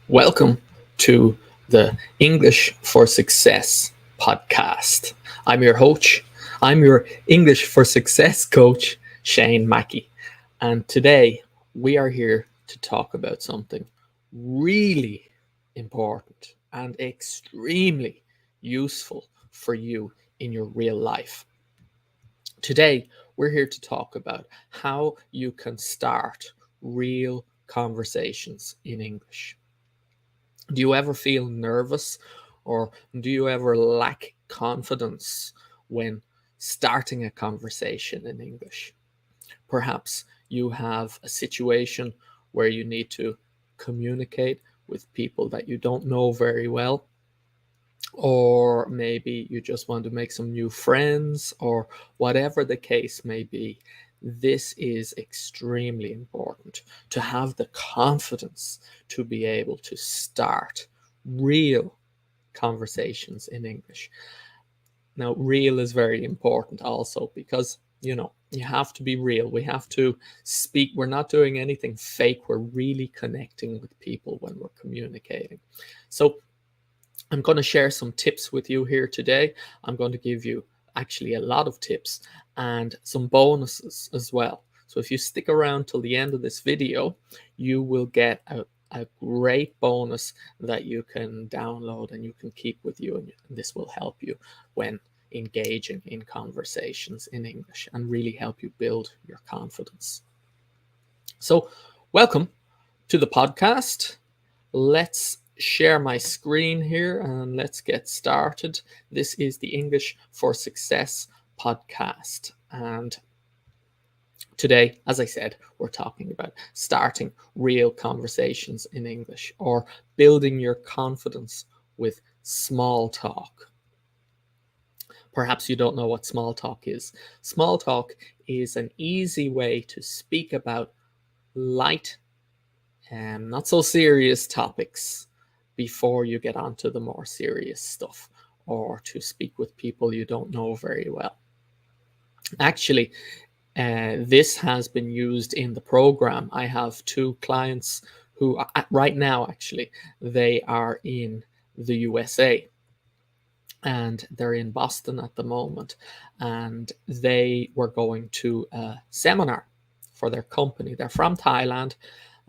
Welcome to the English for Success podcast. I'm your coach. I'm your English for Success coach, Shane Mackey. And today we are here to talk about something really important and extremely useful for you in your real life. Today, we're here to talk about how you can start real conversations in English. Do you ever feel nervous or do you ever lack confidence when starting a conversation in English? Perhaps you have a situation where you need to communicate with people that you don't know very well, or maybe you just want to make some new friends, or whatever the case may be. This is extremely important to have the confidence to be able to start real conversations in English. Now, real is very important also because, you have to be real. We have to speak. We're not doing anything fake. We're really connecting with people when we're communicating. So I'm going to share some tips with you here today. I'm going to give you actually a lot of tips and some bonuses as well. So if you stick around till the end of this video, you will get a great bonus that you can download and you can keep with you. And this will help you when engaging in conversations in English and really help you build your confidence. So welcome to the podcast. Let's share my screen here and let's get started. This is the English for Success podcast. And today, as I said, we're talking about starting real conversations in English or building your confidence with small talk. Perhaps you don't know what small talk is. Small talk is an easy way to speak about light and not so serious topics before you get onto the more serious stuff, or to speak with people you don't know very well. Actually, this has been used in the program. I have two clients who right now, actually, they are in the USA and they're in Boston at the moment. And they were going to a seminar for their company. They're from Thailand,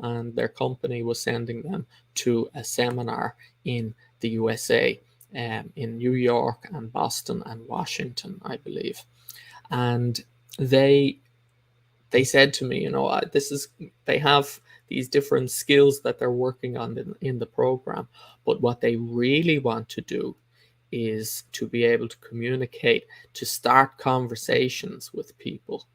and their company was sending them to a seminar in the USA, in New York and Boston and Washington, I believe. And they said to me, they have these different skills that they're working on in the program, but what they really want to do is to be able to communicate, to start conversations with people.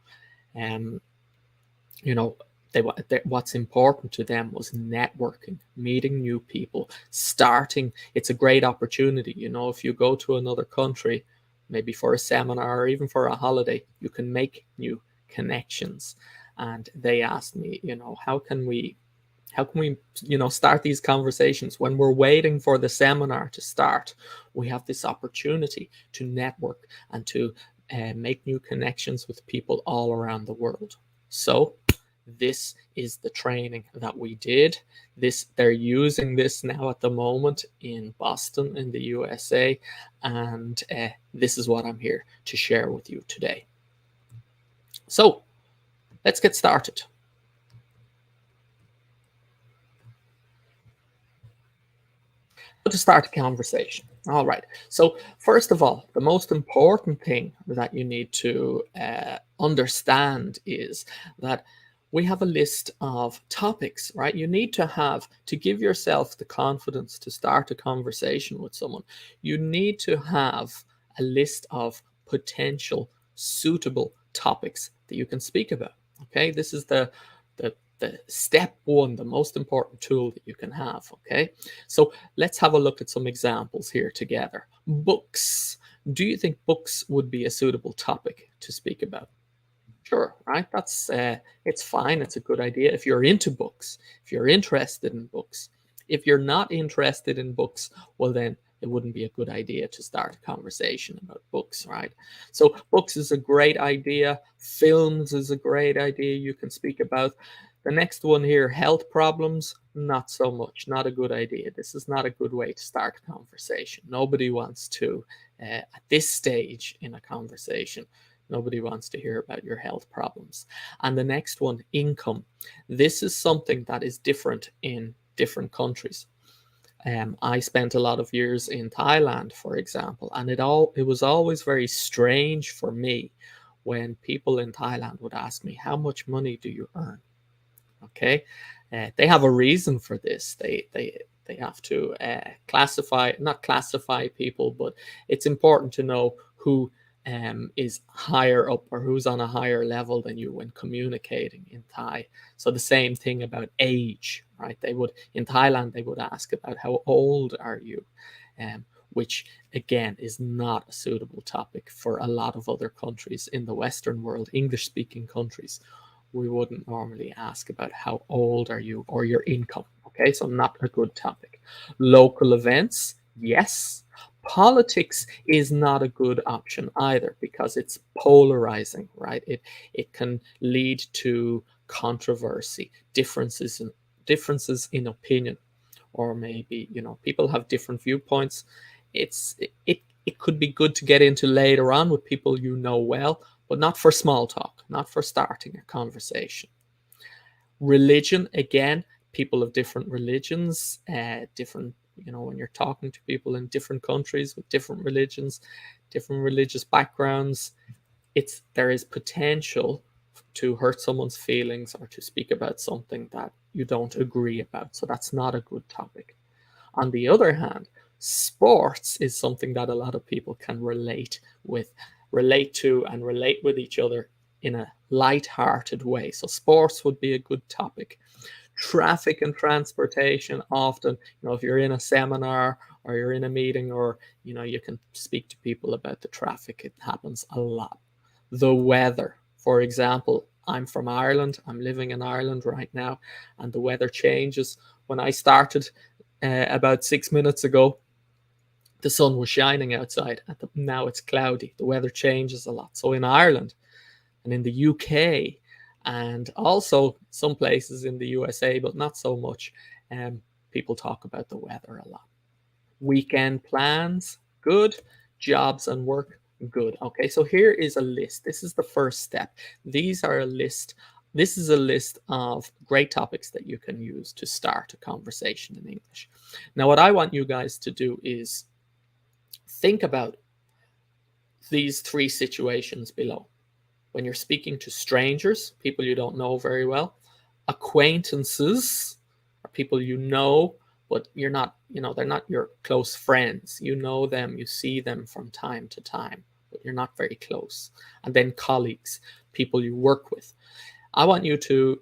What's important to them was networking, meeting new people, starting. It's a great opportunity. If you go to another country, maybe for a seminar or even for a holiday, you can make new connections. And they asked me, how can we start these conversations when we're waiting for the seminar to start? We have this opportunity to network and to make new connections with people all around the world. So this is the training that we did. They're using this now at the moment in Boston in the USA, and this is what I'm here to share with you today. So let's get started. To start a conversation. All right. So first of all, the most important thing that you need to understand is that we have a list of topics, right? You need to give yourself the confidence to start a conversation with someone. You need to have a list of potential suitable topics that you can speak about. Okay, this is the step one, the most important tool that you can have. Okay, so let's have a look at some examples here together. Books. Do you think books would be a suitable topic to speak about? Sure, right? That's it's fine. It's a good idea if you're into books, if you're interested in books. If you're not interested in books, well then it wouldn't be a good idea to start a conversation about books, right? So books is a great idea. Films is a great idea you can speak about. The next one here, health problems, not so much, not a good idea. This is not a good way to start a conversation. Nobody wants to, at this stage in a conversation, nobody wants to hear about your health problems. And the next one, income. This is something that is different in different countries. I spent a lot of years in Thailand, for example, and it was always very strange for me when people in Thailand would ask me, how much money do you earn? Okay, they have a reason for this. They have to not classify people, but it's important to know who is higher up or who's on a higher level than you when communicating in Thai. So the same thing about age, right? They would in Thailand they would ask about how old are you, which again is not a suitable topic for a lot of other countries in the Western world, English-speaking countries. We wouldn't normally ask about how old are you or your income. Okay, so not a good topic. Local events, yes. Politics is not a good option either because it's polarizing, right? It can lead to controversy, differences in opinion, or maybe people have different viewpoints. It could be good to get into later on with people you know well, but not for small talk, not for starting a conversation. Religion, again, people of different religions, different, when you're talking to people in different countries with different religions, different religious backgrounds, there is potential to hurt someone's feelings or to speak about something that you don't agree about. So that's not a good topic. On the other hand, sports is something that a lot of people can relate to and relate with each other in a light-hearted way. So sports would be a good topic. Traffic and transportation, often, if you're in a seminar or you're in a meeting, or you can speak to people about the traffic. It happens a lot. The weather, for example, I'm from Ireland. I'm living in Ireland right now, and the weather changes. When I started about 6 minutes ago, the sun was shining outside. Now it's cloudy. The weather changes a lot. So in Ireland and in the UK, and also some places in the USA, but not so much, people talk about the weather a lot. Weekend plans, good. Jobs and work, good. Okay, so here is a list. This is the first step. This is a list of great topics that you can use to start a conversation in English. Now, what I want you guys to do is think about these three situations below. When you're speaking to strangers, people you don't know very well, acquaintances, or people you know, but you're not, they're not your close friends. You know them, you see them from time to time, but you're not very close. And then colleagues, people you work with. I want you to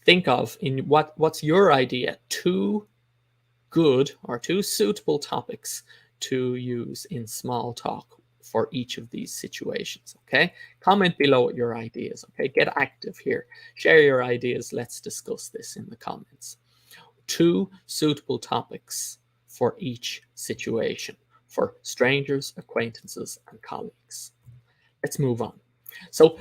think of what's your idea, two good or two suitable topics to use in small talk for each of these situations. Okay, comment below your ideas. Okay, get active here, share your ideas. Let's discuss this in the comments. Two suitable topics for each situation, for strangers, acquaintances, and colleagues. Let's move on. So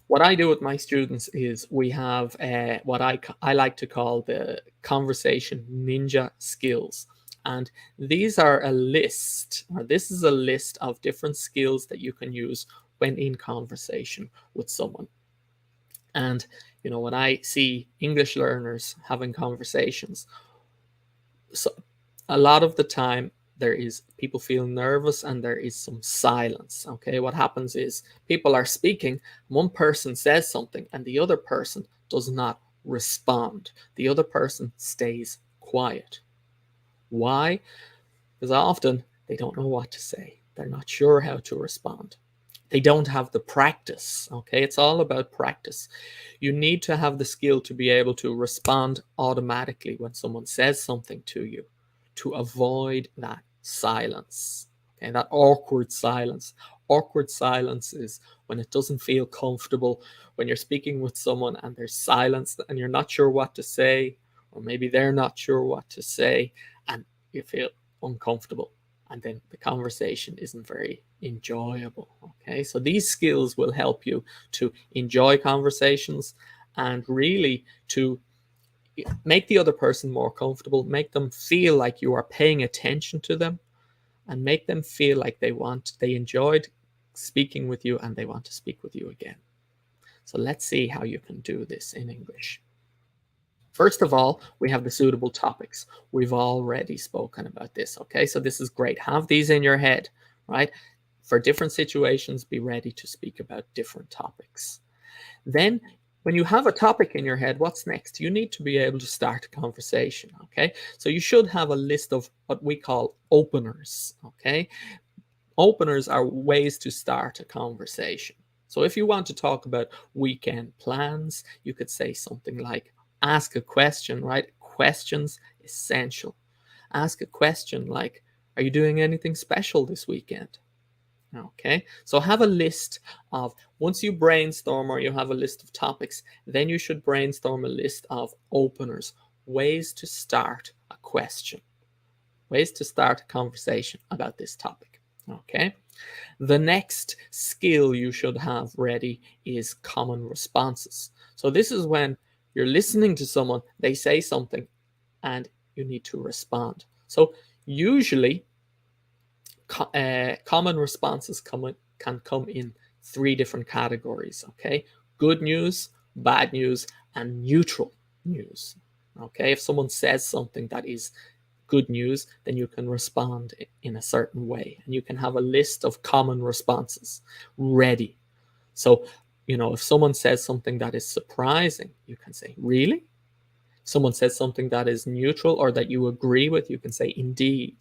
what I do with my students is we have what I like to call the conversation ninja skills. And these are a list, or this is a list of different skills that you can use when in conversation with someone. And, when I see English learners having conversations, so a lot of the time people feel nervous and there is some silence. Okay, what happens is people are speaking, one person says something and the other person does not respond. The other person stays quiet. Why? Because often they don't know what to say. They're not sure how to respond. They don't have the practice. Okay, it's all about practice. You need to have the skill to be able to respond automatically when someone says something to you, to avoid that silence. Okay, that awkward silence. Awkward silence is when it doesn't feel comfortable, when you're speaking with someone and there's silence and you're not sure what to say, or maybe they're not sure what to say, and you feel uncomfortable. And then the conversation isn't very enjoyable. Okay, so these skills will help you to enjoy conversations and really to make the other person more comfortable, make them feel like you are paying attention to them, and make them feel like they enjoyed speaking with you and they want to speak with you again. So let's see how you can do this in English. First of all, we have the suitable topics. We've already spoken about this, okay? So this is great. Have these in your head, right? For different situations, be ready to speak about different topics. Then, when you have a topic in your head, what's next? You need to be able to start a conversation, okay? So you should have a list of what we call openers, okay? Openers are ways to start a conversation. So if you want to talk about weekend plans, you could say something like, ask a question, right? Questions essential. Ask a question like, are you doing anything special this weekend? Okay, so have a list of, once you brainstorm or you have a list of topics, then you should brainstorm a list of openers, ways to start a question, ways to start a conversation about this topic. Okay, the next skill you should have ready is common responses. So this is when you're listening to someone, they say something, and you need to respond. So usually common responses can come in three different categories, okay? Good news, bad news, and neutral news, okay? If someone says something that is good news, then you can respond in a certain way, and you can have a list of common responses ready. So, if someone says something that is surprising, you can say, really? Someone says something that is neutral or that you agree with, you can say, indeed,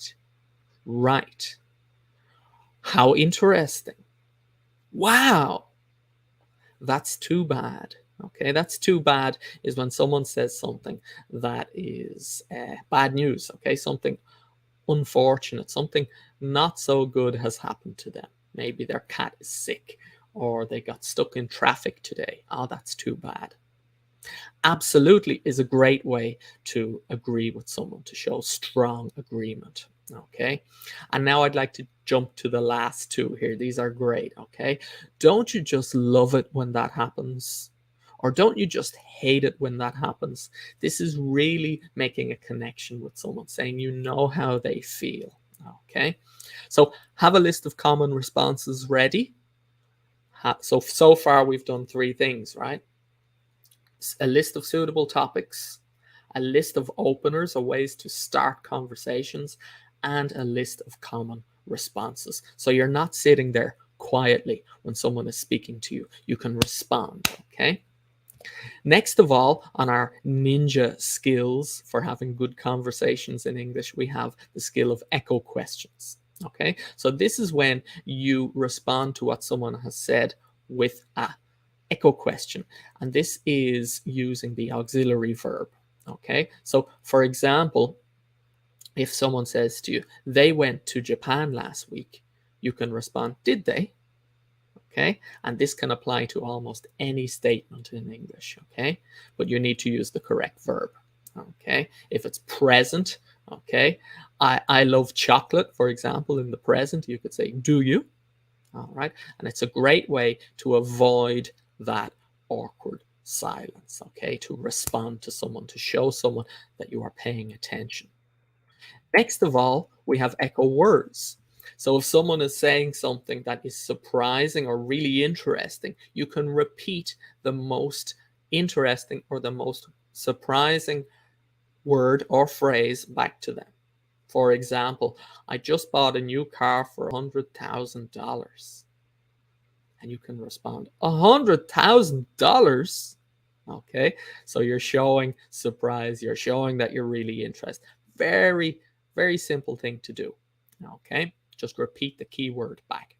right, how interesting, wow, that's too bad. Okay, that's too bad is when someone says something that is bad news. Okay, something unfortunate, something not so good has happened to them. Maybe their cat is sick or they got stuck in traffic today. Oh, that's too bad. Absolutely is a great way to agree with someone, to show strong agreement. Okay. And now I'd like to jump to the last two here. These are great. Okay. Don't you just love it when that happens? Or don't you just hate it when that happens? This is really making a connection with someone, saying you know how they feel. Okay. So have a list of common responses ready. So far we've done three things, right? A list of suitable topics, a list of openers or ways to start conversations, and a list of common responses. So you're not sitting there quietly when someone is speaking to you. You can respond, okay? Next of all, on our ninja skills for having good conversations in English, we have the skill of echo questions. Okay, so this is when you respond to what someone has said with a echo question, and this is using the auxiliary verb. Okay, so for example, if someone says to you, they went to Japan last week, you can respond, did they? Okay, and this can apply to almost any statement in English. Okay, but you need to use the correct verb. Okay, if it's present, okay, I love chocolate, for example, in the present, you could say, do you? All right, and it's a great way to avoid that awkward silence, okay, to respond to someone, to show someone that you are paying attention. Next of all, we have echo words. So if someone is saying something that is surprising or really interesting, you can repeat the most interesting or the most surprising word or phrase back to them. For example, I just bought a new car for $100,000. And you can respond, $100,000? Okay, so you're showing surprise, you're showing that you're really interested. Very, very simple thing to do. Okay, just repeat the keyword back.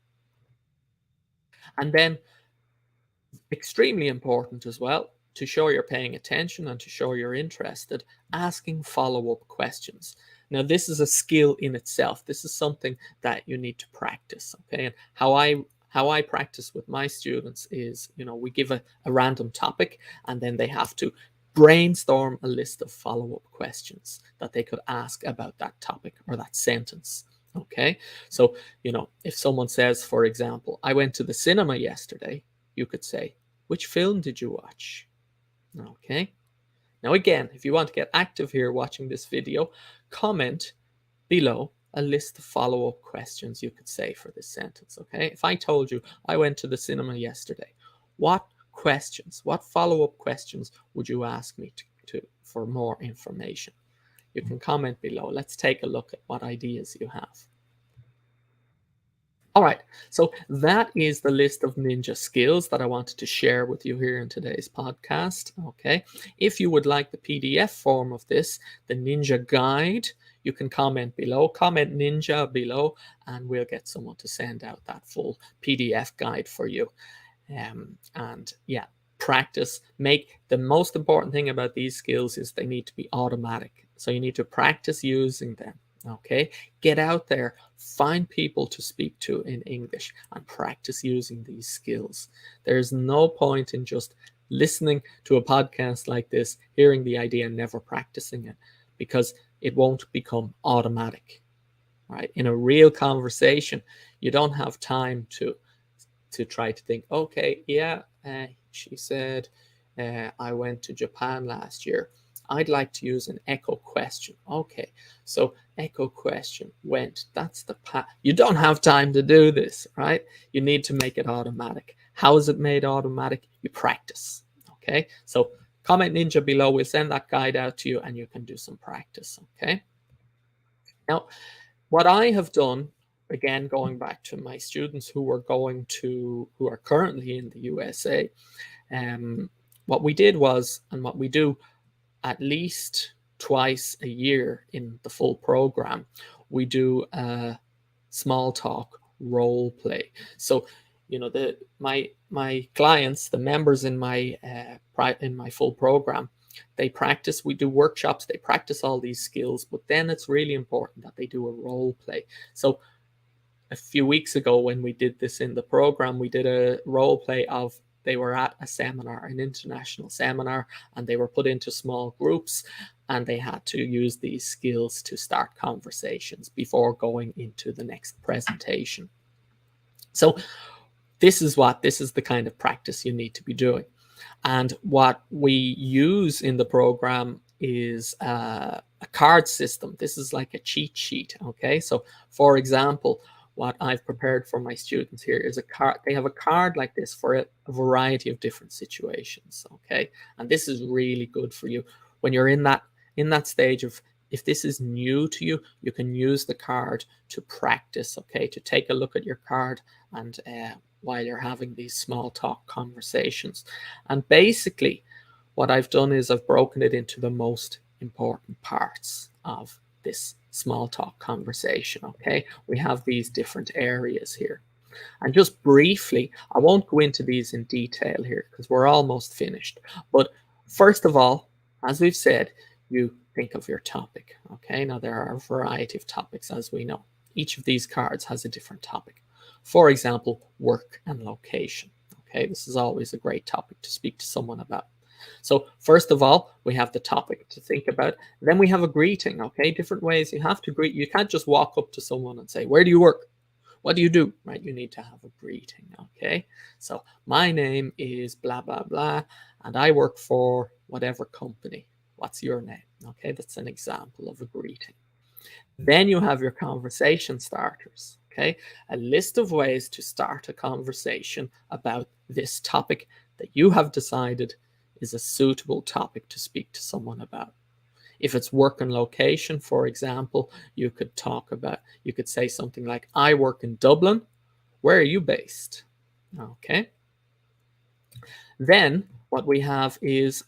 And then, extremely important as well, to show you're paying attention and to show you're interested, asking follow-up questions. Now, this is a skill in itself. This is something that you need to practice. Okay, and how I practice with my students is, we give a random topic and then they have to brainstorm a list of follow-up questions that they could ask about that topic or that sentence. Okay, so if someone says, for example, I went to the cinema yesterday, you could say, which film did you watch? Okay. Now, again, if you want to get active here watching this video, comment below a list of follow-up questions you could say for this sentence. Okay. If I told you I went to the cinema yesterday, what questions, what follow-up questions would you ask me to for more information? You can comment below. Let's take a look at what ideas you have. All right, so that is the list of ninja skills that I wanted to share with you here in today's podcast. Okay, if you would like the PDF form of this, the ninja guide, you can comment below, comment ninja below, and we'll get someone to send out that full PDF guide for you. And yeah, practice. Make the most important thing about these skills is they need to be automatic. So you need to practice using them. Okay, get out there, find people to speak to in English, and practice using these skills. There's no point in just listening to a podcast like this, hearing the idea, and never practicing it, because it won't become automatic. Right? In a real conversation, you don't have time to try to think, okay, yeah, she said, I went to Japan last year. I'd like to use an echo question. Okay, so echo question went. That's the path. You don't have time to do this, right? You need to make it automatic. How is it made automatic? You practice. Okay, so comment ninja below. We'll send that guide out to you and you can do some practice. Okay. Now, what I have done, again, going back to my students who are currently in the USA, what we did was, and what we do at least twice a year in the full program, we do a small talk role play. So, you know, my clients, the members in my full program, they practice. We do workshops. They practice all these skills, but then it's really important that they do a role play. So a few weeks ago when we did this in the program, we did a role play of they were at a seminar, an international seminar, and they were put into small groups and they had to use these skills to start conversations before going into the next presentation. So this is the kind of practice you need to be doing. And what we use in the program is a card system. This is like a cheat sheet. Okay, so for example, what I've prepared for my students here is a card. They have a card like this for a variety of different situations. Okay, and this is really good for you when you're in that stage of, if this is new to you, you can use the card to practice. Okay, to take a look at your card and while you're having these small talk conversations. And basically what I've done is I've broken it into the most important parts of this small talk conversation. Okay, we have these different areas here. And just briefly, I won't go into these in detail here because we're almost finished. But first of all, as we've said, you think of your topic. Okay, now there are a variety of topics, as we know. Each of these cards has a different topic. For example, work and location. Okay, this is always a great topic to speak to someone about. So first of all, we have the topic to think about. Then we have a greeting. Okay, different ways you have to greet. You can't just walk up to someone and say, "Where do you work? What do you do?" Right? You need to have a greeting. Okay, so my name is blah blah blah, and I work for whatever company. What's your name? Okay, that's an example of a greeting. Then you have your conversation starters. Okay, a list of ways to start a conversation about this topic that you have decided is a suitable topic to speak to someone about. If it's work and location, for example, you could say something like, "I work in Dublin. Where are you based?" Okay. Then what we have is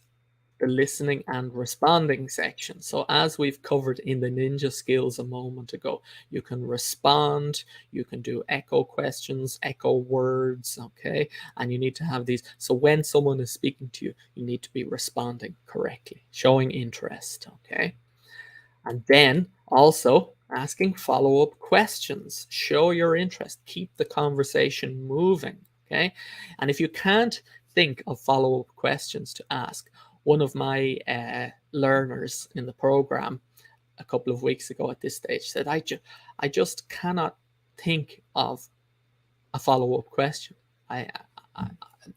the listening and responding section. So as we've covered in the ninja skills a moment ago, you can respond, you can do echo questions, echo words, okay? And you need to have these. So when someone is speaking to you, you need to be responding correctly, showing interest, okay? And then also asking follow-up questions. Show your interest. Keep the conversation moving, okay? And if you can't think of follow-up questions to ask, one of my learners in the program a couple of weeks ago at this stage said, I just cannot think of a follow-up question.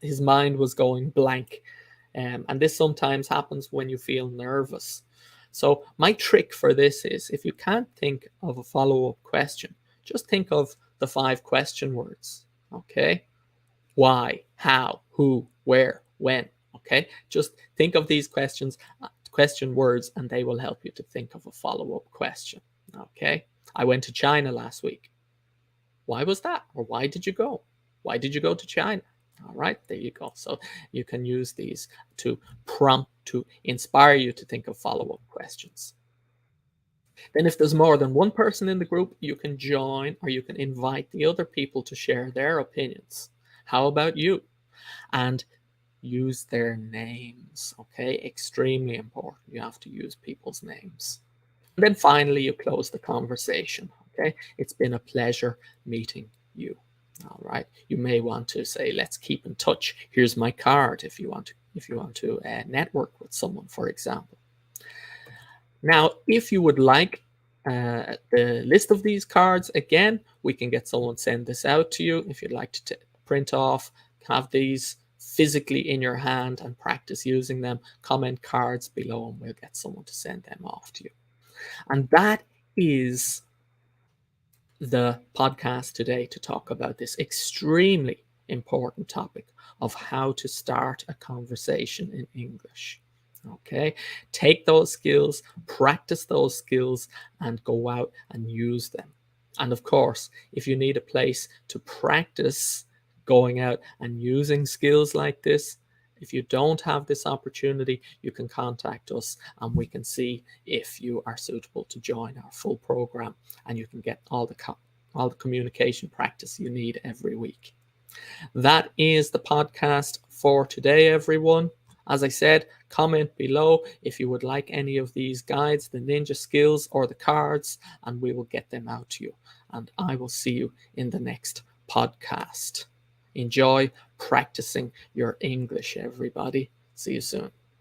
His mind was going blank And this sometimes happens when you feel nervous. So my trick for this is, if you can't think of a follow-up question, just think of the 5 question words. Okay? Why, how, who, where, when. Okay? Just think of these question words, and they will help you to think of a follow-up question. Okay? I went to China last week. Why was that? Or why did you go? Why did you go to China? All right, there you go. So you can use these to prompt, to inspire you to think of follow-up questions. Then if there's more than one person in the group, you can join, or you can invite the other people to share their opinions. How about you? And use their names. Okay, extremely important. You have to use people's names. And then finally, you close the conversation. Okay, it's been a pleasure meeting you. All right, you may want to say, let's keep in touch. Here's my card if you want to network with someone, for example. Now, if you would like the list of these cards, again, we can get someone send this out to you. If you'd like to print off, have these physically in your hand and practice using them, comment cards below and we'll get someone to send them off to you. And that is the podcast today, to talk about this extremely important topic of how to start a conversation in English. Okay, take those skills, practice those skills, and go out and use them. And of course, if you need a place to practice going out and using skills like this, if you don't have this opportunity, you can contact us and we can see if you are suitable to join our full program, and you can get all the communication practice you need every week. That is the podcast for today, everyone. As I said, comment below if you would like any of these guides, the ninja skills or the cards, and we will get them out to you. And I will see you in the next podcast. Enjoy practicing your English, everybody. See you soon.